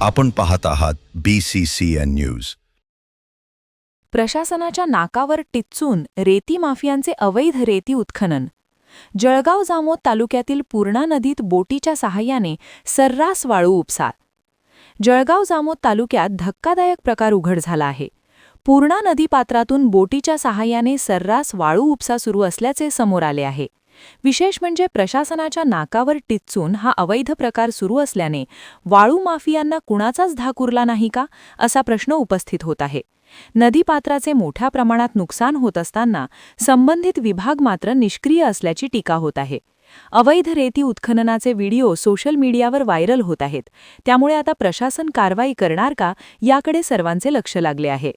आपण पाहत आहात BCCN न्यूज. प्रशासनाच्या नाकावर टिच्चून रेती माफियांचे अवैध रेती उत्खनन. जळगाव जामोद तालुक्यातील पूर्णा नदीत बोटीच्या सहाय्याने सर्रास वाळू उपसा. जळगाव जामोद तालुक्यात धक्कादायक प्रकार उघड झाला आहे. पूर्णा नदीपात्रातून बोटीच्या सहाय्याने सर्रास वाळू उपसा सुरू असल्याचे समोर आले आहे. विशेष म्हणजे प्रशासनाच्या नाकावर टिच्चून हा अवैध प्रकार सुरू असल्याने वाळू माफियांना कुणाचाच धाक उरला नाही का, असा प्रश्न उपस्थित होत आहे. नदीपात्राचे मोठ्या प्रमाणात नुकसान होत असताना संबंधित विभाग मात्र निष्क्रिय असल्याची टीका होत आहे. अवैध रेती उत्खननाचे व्हिडिओ सोशल मीडियावर व्हायरल होत आहेत. त्यामुळे आता प्रशासन कारवाई करणार का, याकडे सर्वांचे लक्ष लागले आहे.